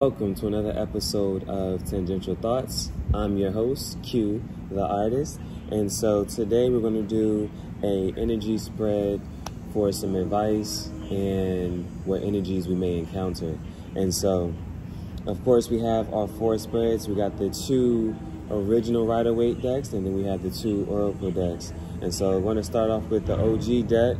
Welcome to another episode of Tangential Thoughts. I'm your host, Q, the artist. And so today we're going to do a energy spread for some advice and what energies we may encounter. And so, of course, we have our four spreads. We got the two original Rider-Waite decks, and then we have the two Oracle decks. And so we're going to start off with the OG deck.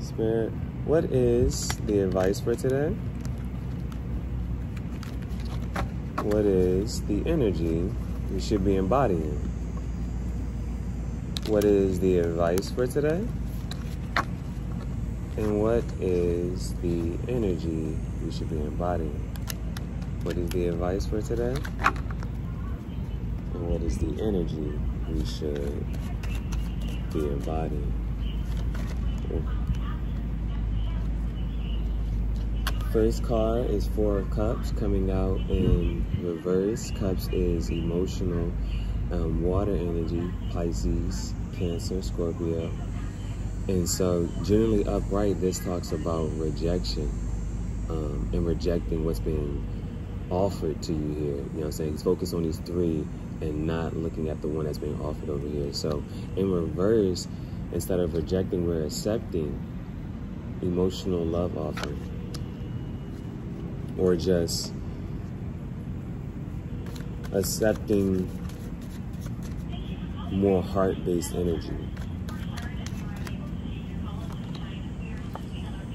Spirit, what is the advice for today? What is the energy we should be embodying? What is the advice for today? And what is the energy we should be embodying? What is the advice for today? And what is the energy we should be embodying? First card is Four of Cups coming out in reverse. Cups is emotional, water energy, Pisces, Cancer, Scorpio. And so generally upright, this talks about rejection and rejecting what's being offered to you here. You know what I'm saying? Focus on these three and not looking at the one that's being offered over here. So in reverse, instead of rejecting, we're accepting emotional love offering. Or just accepting more heart-based energy.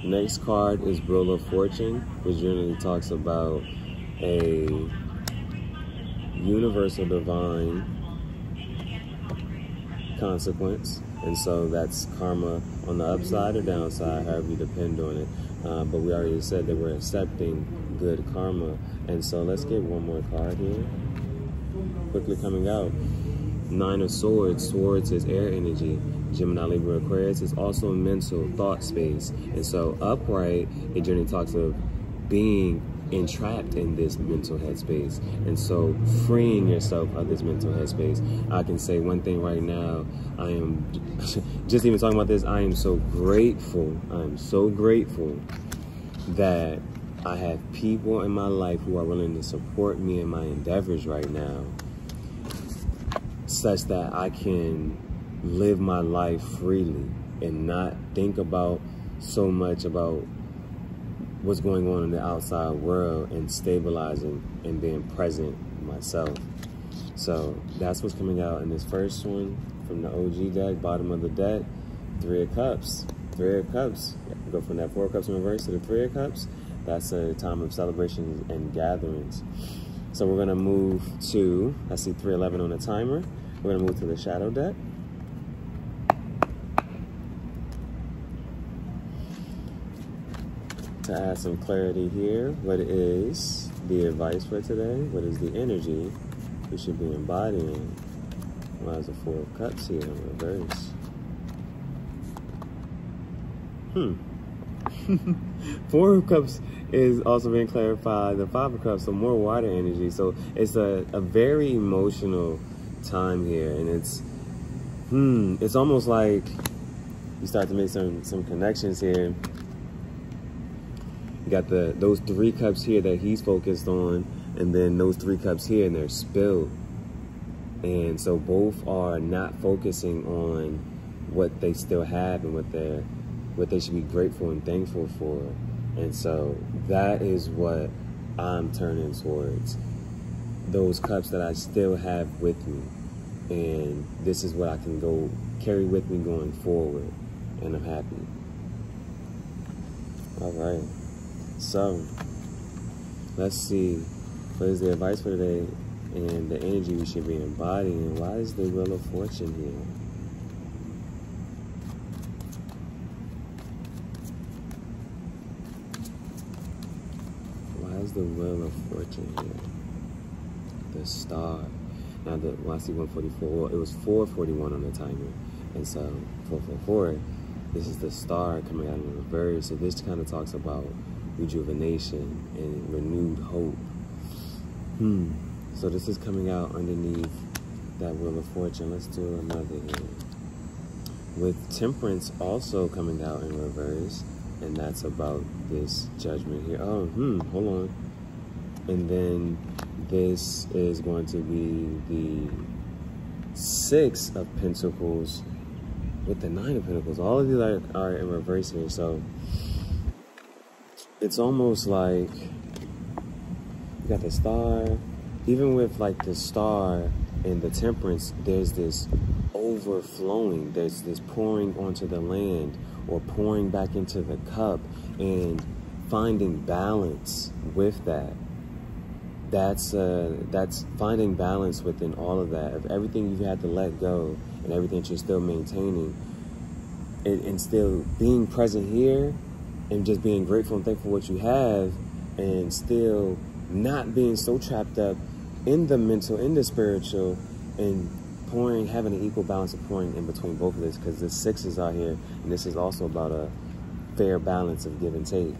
Next card is Wheel of Fortune, which generally talks about a universal divine consequence. And so that's karma on the upside or downside, however you depend on it. But we already said that we're accepting good karma. And so let's get one more card here. Quickly coming out. Nine of Swords. Swords is air energy. Gemini, Libra, Aquarius is also mental thought space. And so upright, it generally talks of being entrapped in this mental headspace. And so freeing yourself of this mental headspace. I can say one thing right now. I am, just even talking about this, I am so grateful. I'm so grateful that I have people in my life who are willing to support me in my endeavors right now, such that I can live my life freely and not think about so much about what's going on in the outside world and stabilizing and being present myself. So that's what's coming out in this first one from the OG deck, bottom of the deck, Three of Cups. Three of Cups. Go from that Four of Cups in reverse to the Three of Cups. That's a time of celebrations and gatherings. So we're gonna move to, I see 311 on the timer. We're gonna move to the shadow deck. To add some clarity here, what is the advice for today? What is the energy we should be embodying? Why is the Four of Cups here in reverse? Four of Cups is also being clarified. The Five of Cups, so more water energy. So it's a very emotional time here, and it's almost like you start to make some connections here. You got those three cups here that he's focused on, and then those three cups here, and they're spilled. And so both are not focusing on what they still have and what they should be grateful and thankful for. And so that is what I'm turning towards. Those cups that I still have with me. And this is what I can go carry with me going forward. And I'm happy. All right. So let's see. What is the advice for today and the energy we should be embodying? Why is the Wheel of Fortune here? The Wheel of Fortune here. The Star. Now, I see 144. Well, it was 441 on the timer. And so, 444, this is the Star coming out in reverse. So this kind of talks about rejuvenation and renewed hope. So this is coming out underneath that Wheel of Fortune. Let's do another here. with temperance also coming out in reverse, and that's about this judgment here. Oh, hold on. And then this is going to be the 6 of Pentacles with the 9 of Pentacles. All of these are in reverse here, so it's almost like you got the Star. Even with like the Star and the Temperance, there's this overflowing, there's this pouring onto the land or pouring back into the cup and finding balance with that. That's finding balance within all of that, of everything you've had to let go and everything that you're still maintaining, and still being present here and just being grateful and thankful for what you have, and still not being so trapped up in the mental, in the spiritual, and pouring, having an equal balance of pouring in between both of this, because the 6 is out here, and this is also about a fair balance of give and take.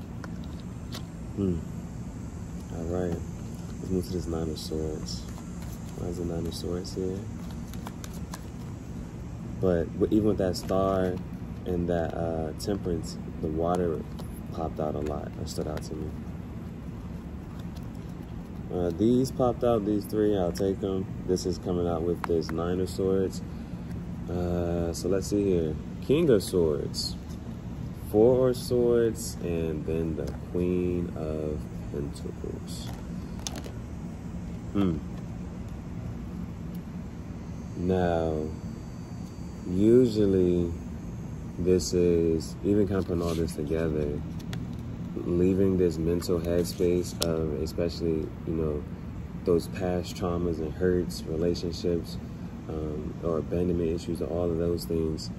All right, let's move to this 9 of Swords. Why is the 9 of Swords here? But even with that Star and that Temperance, the water popped out a lot, or stood out to me. These popped out, these 3, I'll take them. This is coming out with this 9 of Swords. So let's see here. King of Swords, 4 of Swords, and then the Queen of Pentacles. Now, usually this is, even kind of putting all this together, leaving this mental headspace of, especially, you know, those past traumas and hurts, relationships, or abandonment issues, or all of those things.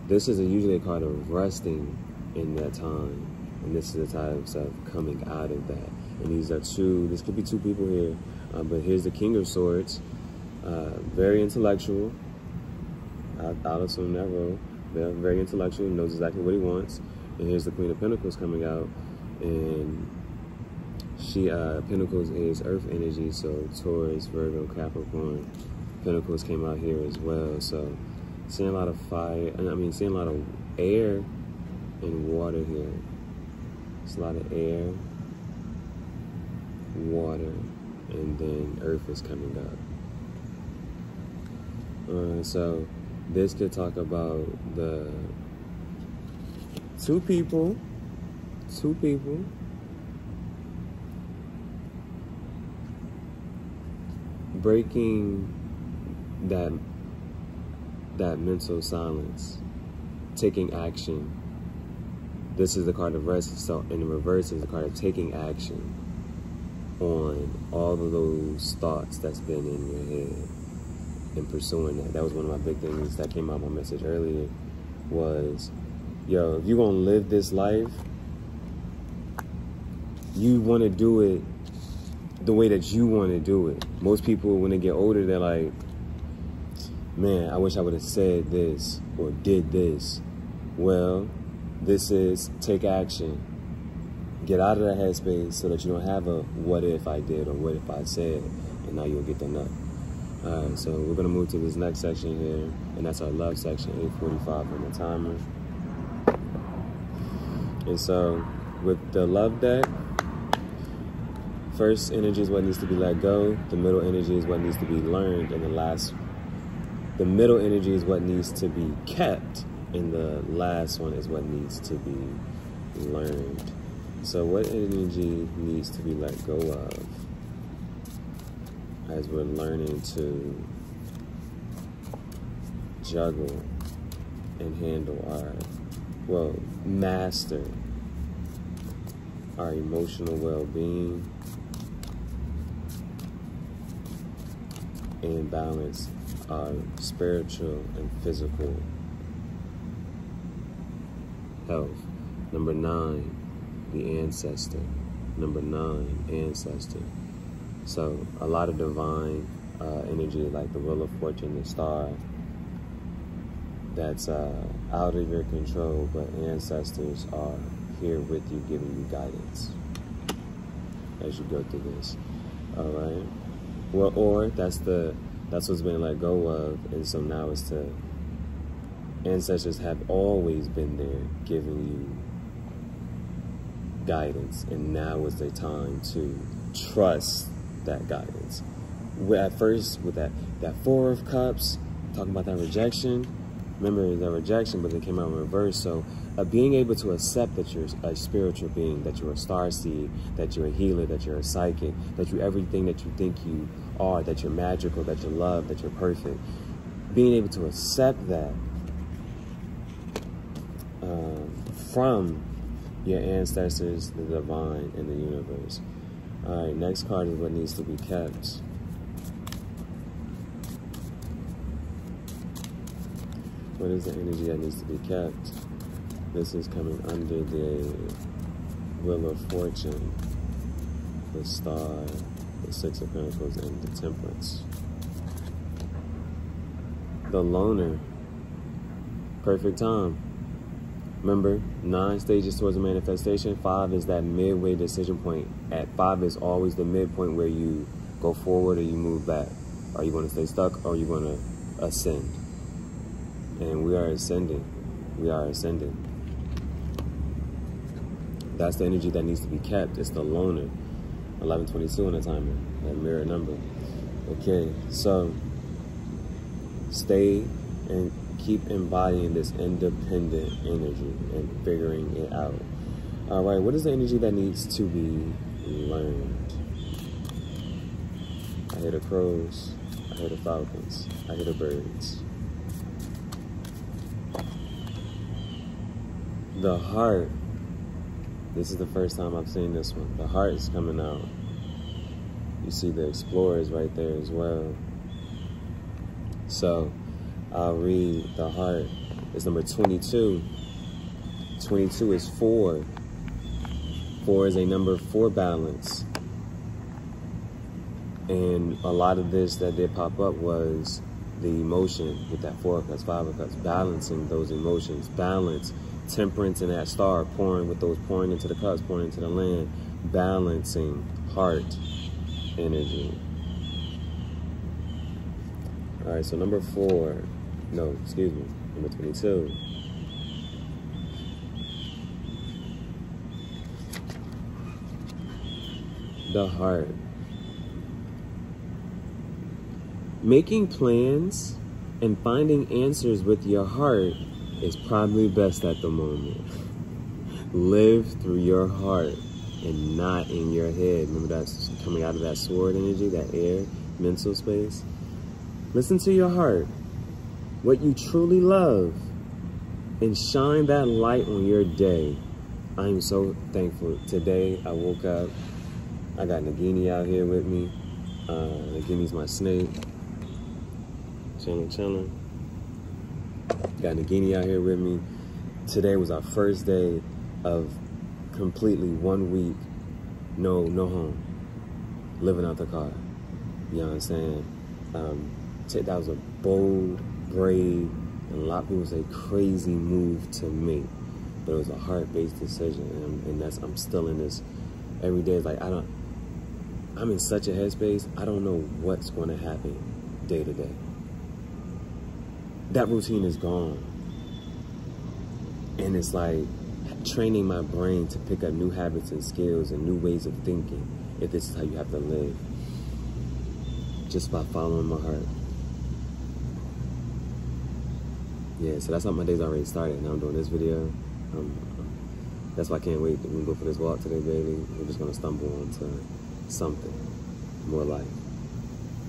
This is usually a card of resting in that time, and this is the time of coming out of that. And these are 2, this could be 2 people here, but here's the King of Swords, very intellectual, out of some narrow, very intellectual, knows exactly what he wants. And here's the Queen of Pentacles coming out, and she, Pentacles is Earth energy, so Taurus, Virgo, Capricorn. Pentacles came out here as well, so seeing a lot of fire, seeing a lot of air and water here. It's a lot of air, water, and then Earth is coming up. So this could talk about the two people breaking that mental silence, taking action. This is the card of rest, so in the reverse is the card of taking action on all of those thoughts that's been in your head and pursuing that. That was one of my big things that came out in my message earlier, was, yo, if you're gonna live this life, you want to do it the way that you want to do it. Most people, when they get older, they're like, man, I wish I would have said this or did this. Well, this is take action. Get out of that headspace so that you don't have a what if I did or what if I said, and now you'll get the nut. So we're going to move to this next section here, and that's our love section, 8:45 on the timer. And so with the love deck, first energy is what needs to be let go, the middle energy is what needs to be learned, and the middle energy is what needs to be kept, and the last one is what needs to be learned. So what energy needs to be let go of as we're learning to juggle and handle master our emotional well-being and balance our spiritual and physical health. Number 9, the ancestor. Number 9, ancestor. So a lot of divine energy, like the Wheel of Fortune, the star, that's out of your control, but ancestors are here with you, giving you guidance as you go through this. All right. Well, or that's what's been let go of, and so now it's to Ancestors have always been there giving you guidance, and now is the time to trust that guidance. At first, with that Four of Cups, talking about that rejection, remember that rejection, but it came out in reverse. So being able to accept that you're a spiritual being, that you're a starseed, that you're a healer, that you're a psychic, that you're everything that you think you are, that you're magical, that you're loved, that you're perfect. Being able to accept that from your ancestors, the divine, and the universe. All right, next card is what needs to be kept. What is the energy that needs to be kept? This is coming under the Wheel of Fortune, the Star, the Six of Pentacles, and the Temperance. The Loner. Perfect time. Remember, 9 stages towards a manifestation. 5 is that midway decision point. At 5 is always the midpoint where you go forward or you move back. Are you going to stay stuck or are you going to ascend? And we are ascending. We are ascending. That's the energy that needs to be kept. It's the Loner. 1122 on the timer. That mirror number. Okay, so stay and keep embodying this independent energy and figuring it out. All right, what is the energy that needs to be learned? I hear the crows. I hear the falcons. I hear the birds. The heart. This is the first time I've seen this one. The heart is coming out. You see the explorers right there as well. So I'll read the heart. It's number 22. 22 is 4. 4 is a number for balance. And a lot of this that did pop up was the emotion with that 4 of Cups, 5 of Cups, balancing those emotions. Balance, temperance, and that star pouring with those pouring into the cups, pouring into the land. Balancing heart energy. All right, so number 4. No, excuse me, number 22. The heart. Making plans and finding answers with your heart is probably best at the moment. Live through your heart and not in your head. Remember that's coming out of that sword energy, that air, mental space. Listen to your heart. What you truly love, and shine that light on your day. I am so thankful. Today I woke up, I got Nagini out here with me. Nagini's my snake. Chilling. Got Nagini out here with me. Today was our first day of completely 1 week, no home, living out the car. You know what I'm saying? That was a bold, brave, and a lot of people say crazy move to make, but it was a heart-based decision, and I'm still in this every day. It's like I'm in such a headspace. I don't know what's going to happen day to day. That routine is gone, and it's like training my brain to pick up new habits and skills and new ways of thinking. If this is how you have to live, just by following my heart. Yeah, so that's how my day's already started. Now I'm doing this video. That's why I can't wait to go for this walk today, Bailee. We're just gonna stumble onto something more like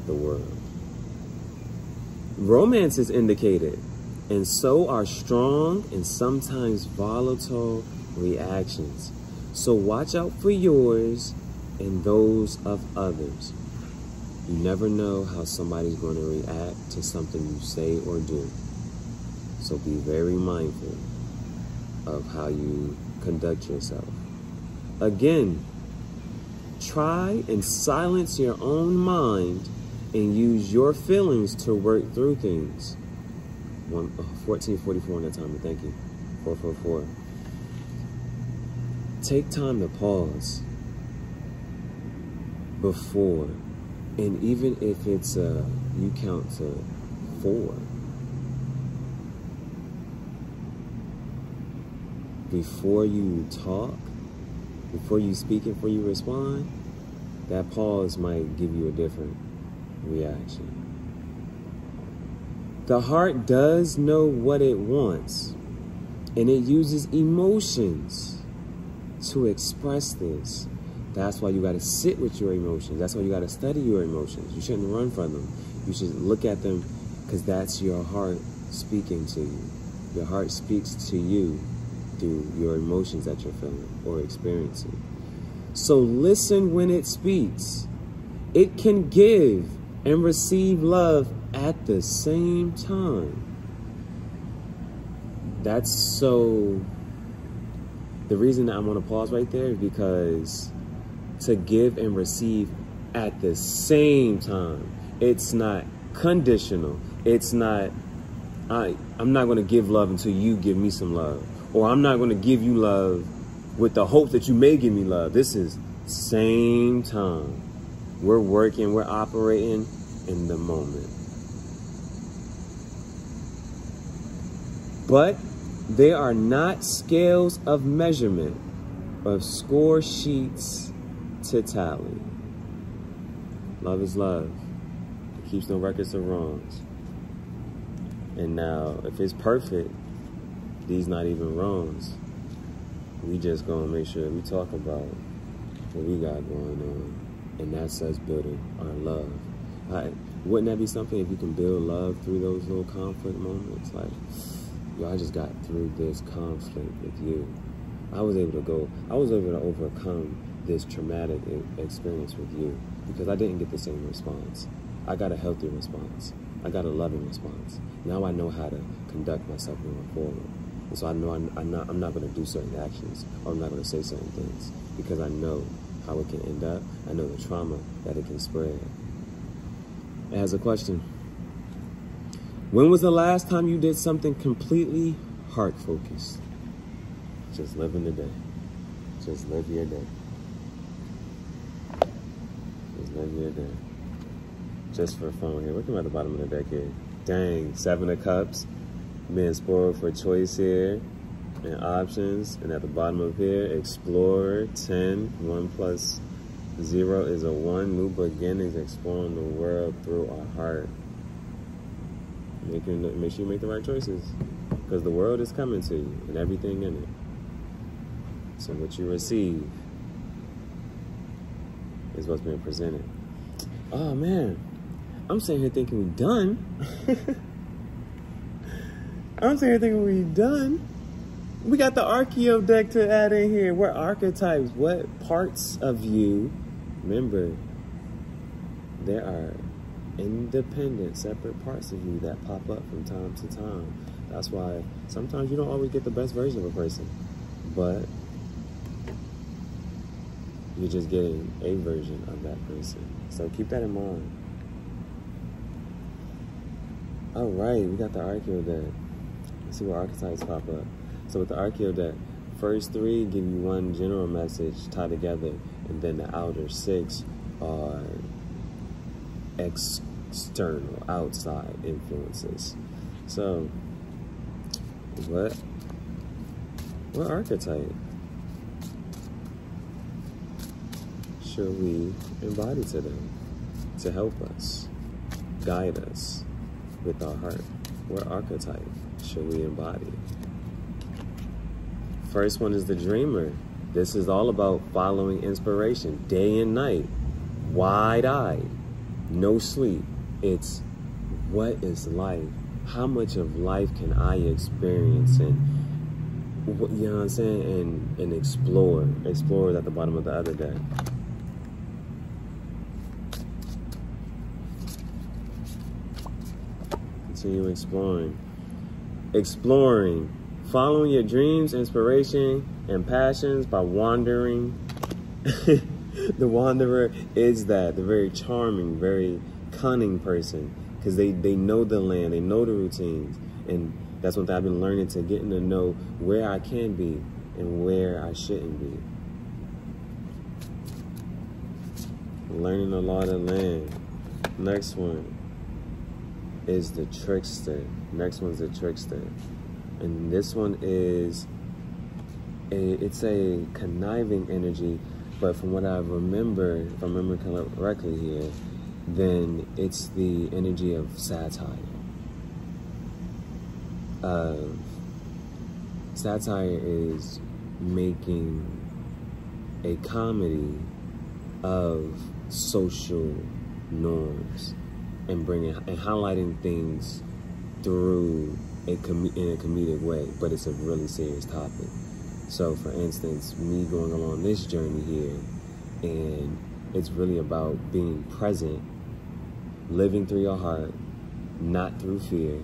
the world. Romance is indicated, and so are strong and sometimes volatile reactions. So watch out for yours and those of others. You never know how somebody's going to react to something you say or do. So be very mindful of how you conduct yourself. Again, try and silence your own mind and use your feelings to work through things. 1444 on the timer, thank you. 444. Take time to pause before, and even if it's you count to 4, before you talk, before you speak and before you respond, that pause might give you a different reaction. The heart does know what it wants, and it uses emotions to express this. That's why you got to sit with your emotions. That's why you got to study your emotions. You shouldn't run from them. You should look at them, because that's your heart speaking to you. Your heart speaks to you through your emotions that you're feeling or experiencing. So listen when it speaks. It can give and receive love at the same time. That's so... The reason that I want to pause right there is because to give and receive at the same time, it's not conditional. It's not, I'm not going to give love until you give me some love. Or I'm not going to give you love with the hope that you may give me love. This is same time. We're working, we're operating in the moment. But they are not scales of measurement of score sheets to tally. Love is love. It keeps no records of wrongs. And now, if it's perfect, these not even wrongs. We just gonna make sure we talk about what we got going on. And that's us building our love. Wouldn't that be something if you can build love through those little conflict moments? Like, yo, I just got through this conflict with you. I was able to overcome this traumatic experience with you because I didn't get the same response. I got a healthy response. I got a loving response. Now I know how to conduct myself moving forward. And so I know I'm not going to do certain actions, or I'm not going to say certain things, because I know how it can end up. I know the trauma that it can spread. It has a question. When was the last time you did something completely heart-focused? Just live in the day. Just live your day. Just live your day. Just for fun here. Look at the bottom of the deck here. Dang, 7 of Cups. Being spoiled for choice here and options. And at the bottom of here, Explorer, 10. 1 plus 0 is a 1. New beginnings, exploring the world through our heart. Make sure you make the right choices, because the world is coming to you and everything in it. So what you receive is what's being presented. Oh man, I'm sitting here thinking we're done. I'm sitting here thinking we're done. We got the Archeo deck to add in here. What archetypes? What parts of you? Remember, there are independent, separate parts of you that pop up from time to time. That's why sometimes you don't always get the best version of a person, but you're just getting a version of that person. So keep that in mind. All right, we got the Archeo deck. Let's see what archetypes pop up. So with the Archeo deck, first 3 give you one general message tied together, and then the outer 6 are external, outside influences. So, what archetype should we embody today to help us, guide us with our heart? What archetype should we embody? First one is the dreamer. This is all about following inspiration day and night, wide-eyed, no sleep. It's what is life? How much of life can I experience? And you know what I'm saying? And explore. Explore is at the bottom of the other deck. Continue exploring. Exploring. Following your dreams, inspiration, and passions by wandering. The wanderer is that, the very charming, very cunning person, because they know the land, they know the routines, and that's what I've been learning, to getting to know where I can be and where I shouldn't be. Learning a lot of land. Next one is the trickster. Next one's the trickster. And this one is it's a conniving energy, but from what I remember, if I remember correctly here, then it's the energy of satire. Satire is making a comedy of social norms and highlighting things through in a comedic way, but it's a really serious topic. So, for instance, me going along this journey here, and it's really about being present, living through your heart, not through fear.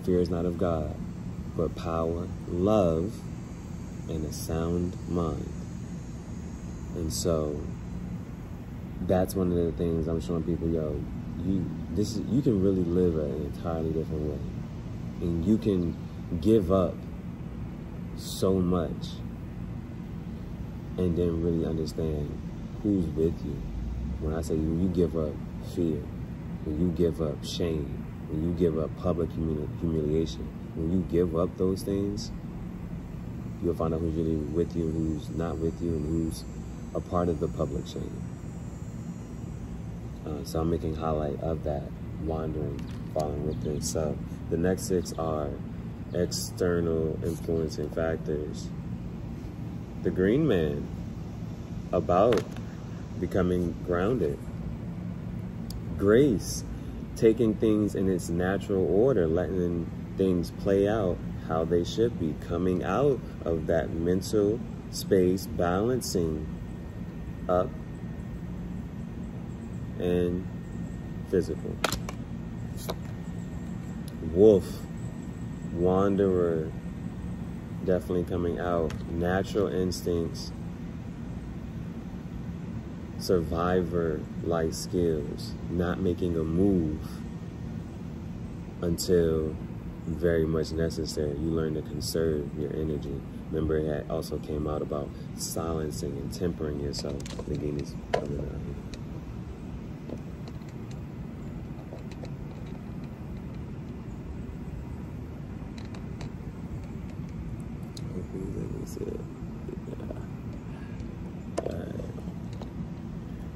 Fear is not of God, but power, love, and a sound mind. And so, that's one of the things I'm showing people, yo, you can really live an entirely different way. And you can give up so much and then really understand who's with you. When I say you give up fear, when you give up shame, when you give up public humiliation, when you give up those things, you'll find out who's really with you, who's not with you, and who's a part of the public shame. So I'm making highlight of that, wandering, following with this. So the next 6 are external influencing factors. The green man, about becoming grounded. Grace, taking things in its natural order, letting things play out how they should be, coming out of that mental space, balancing up and physical. Wolf, wanderer, definitely coming out. Natural instincts, survivor-like skills, not making a move until very much necessary. You learn to conserve your energy. Remember, it had also came out about silencing and tempering yourself. Nagini's coming out here.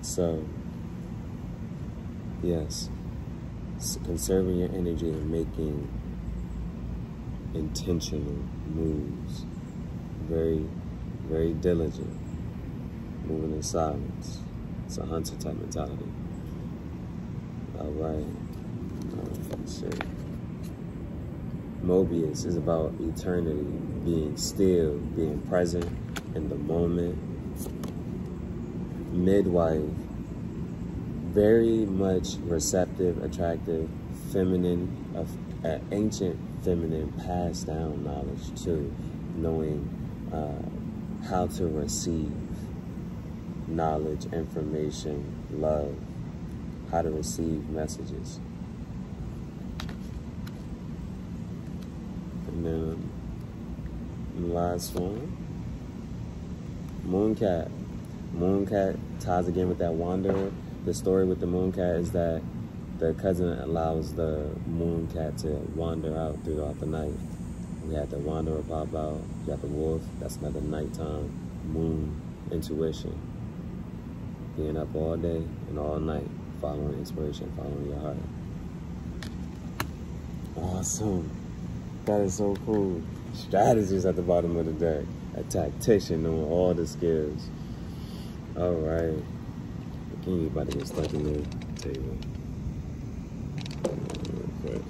So, yes, conserving your energy and making intentional moves. Very, very diligent. Moving in silence. It's a hunter type mentality. All right. Let's see. Mobius is about eternity, being still, being present in the moment. Midwife, very much receptive, attractive, feminine, ancient feminine, passed down knowledge too, knowing how to receive knowledge, information, love, how to receive messages. And then the last one, Mooncat. Mooncat ties again with that wanderer. The story with the mooncat is that the cousin allows the mooncat to wander out throughout the night. We had the wanderer pop out. You got the wolf. That's another nighttime moon intuition. Being up all day and all night, following inspiration, following your heart. Awesome. That is so cool. Strategist at the bottom of the deck. A tactician knowing all the skills. All right. Again, about to get stuck in the table. Real quick.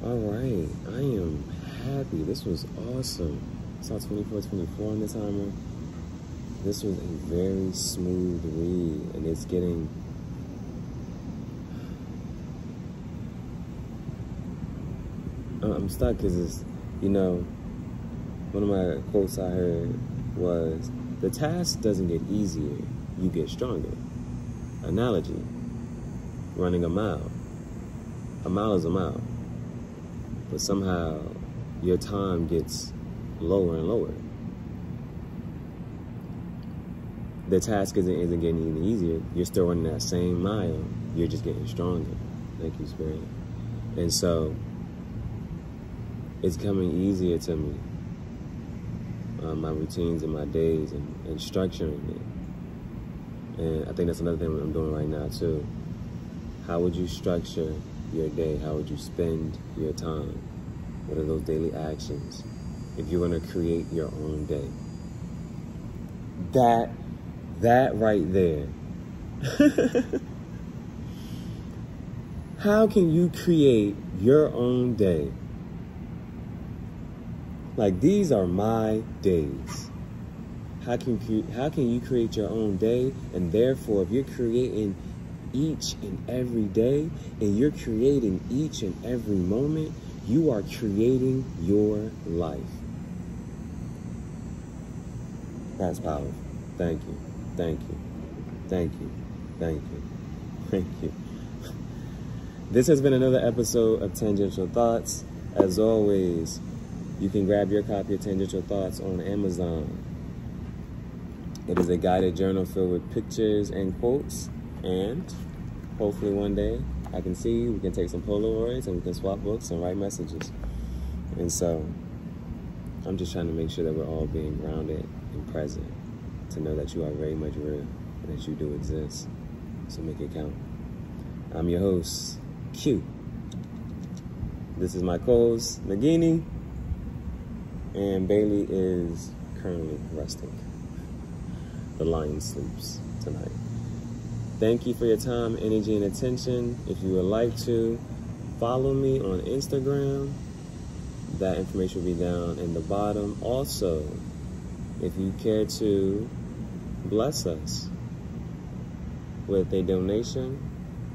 All right. I am happy. This was awesome. Saw 24/24 on the timer. This was a very smooth read, and it's getting... I'm stuck because it's, you know, one of my quotes I heard was, the task doesn't get easier, you get stronger. Analogy, running a mile. A mile is a mile. But somehow your time gets lower and lower. The task isn't getting any easier. You're still running that same mile, You're just getting stronger. Thank you, Spirit. And so it's coming easier to me, my routines and my days and structuring it. And I think that's another thing I'm doing right now too. How would you structure your day? How would you spend your time? What are those daily actions if you're going to create your own day? That right there. How can you create your own day? Like, these are my days. How can you create your own day? And therefore, if you're creating each and every day, and you're creating each and every moment, you are creating your life. That's powerful. Thank you. Thank you. Thank you. Thank you. Thank you. This has been another episode of Tangential Thoughts. As always, you can grab your copy of Tangential Thoughts on Amazon. It is a guided journal filled with pictures and quotes, and hopefully one day I can see you, we can take some Polaroids, and we can swap books and write messages. And so I'm just trying to make sure that we're all being grounded and present, to know that you are very much real and that you do exist. So make it count. I'm your host, Q. This is my co-host, Nagini, and Bailee is currently resting. The lion sleeps tonight. Thank you for your time, energy, and attention. If you would like to, follow me on Instagram. That information will be down in the bottom. Also, if you care to bless us with a donation,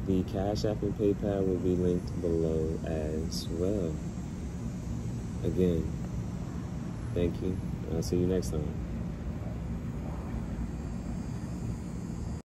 the Cash App and PayPal will be linked below as well. Again, thank you. I'll see you next time.